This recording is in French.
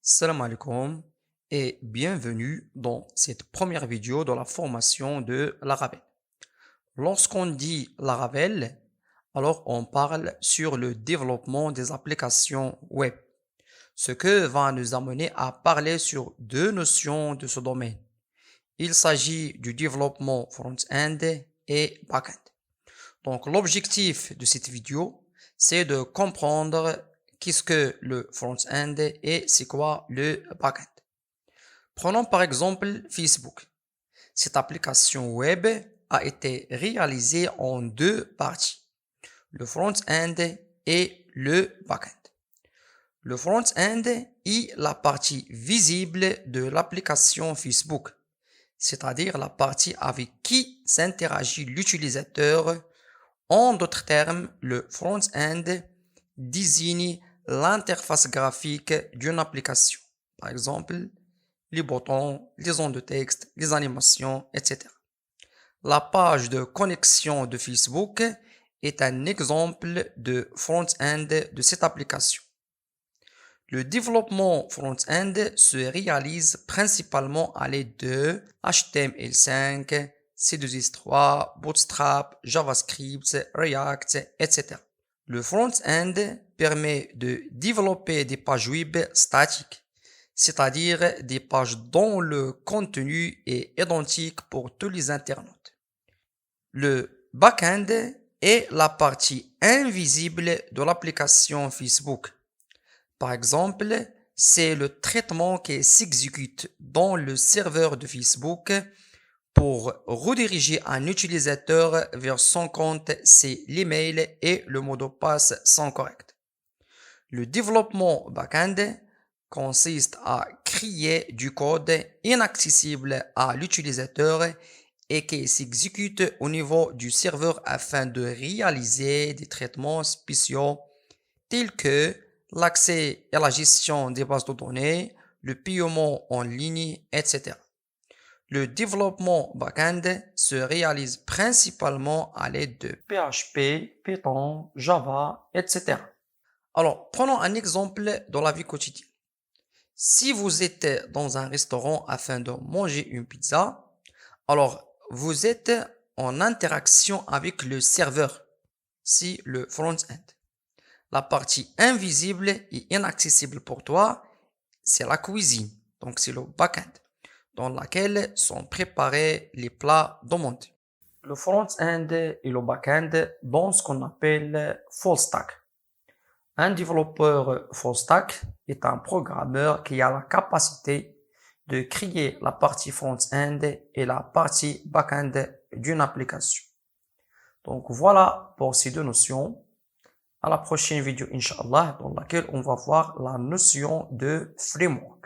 Salam alaikum et bienvenue dans cette première vidéo de la formation de Laravel. Lorsqu'on dit Laravel, alors on parle sur le développement des applications web, ce que va nous amener à parler sur deux notions de ce domaine. Il s'agit du développement front-end et back-end. Donc l'objectif de cette vidéo, c'est de comprendre qu'est-ce que le front-end et c'est quoi le back-end. Prenons par exemple Facebook. Cette application web a été réalisée en deux parties, le front-end et le back-end. Le front-end est la partie visible de l'application Facebook, c'est-à-dire la partie avec qui s'interagit l'utilisateur. En d'autres termes, le front-end désigne l'interface graphique d'une application. Par exemple, les boutons, les ondes de texte, les animations, etc. La page de connexion de Facebook est un exemple de front-end de cette application. Le développement front-end se réalise principalement à l'aide de HTML5, C2S3, Bootstrap, JavaScript, React, etc. Le front-end permet de développer des pages web statiques, c'est-à-dire des pages dont le contenu est identique pour tous les internautes. Le back-end est la partie invisible de l'application Facebook. Par exemple, c'est le traitement qui s'exécute dans le serveur de Facebook pour rediriger un utilisateur vers son compte si l'email et le mot de passe sont corrects. Le développement back-end consiste à créer du code inaccessible à l'utilisateur et qui s'exécute au niveau du serveur afin de réaliser des traitements spéciaux tels que l'accès à la gestion des bases de données, le paiement en ligne, etc. Le développement back-end se réalise principalement à l'aide de PHP, Python, Java, etc. Alors, prenons un exemple dans la vie quotidienne. Si vous êtes dans un restaurant afin de manger une pizza, alors vous êtes en interaction avec le serveur, c'est le front-end. La partie invisible et inaccessible pour toi, c'est la cuisine, donc c'est le back-end, dans laquelle sont préparés les plats demandés. Le front-end et le back-end dans ce qu'on appelle full stack. Un développeur full stack est un programmeur qui a la capacité de créer la partie front-end et la partie back-end d'une application. Donc voilà pour ces deux notions. À la prochaine vidéo, Inch'Allah, dans laquelle on va voir la notion de framework.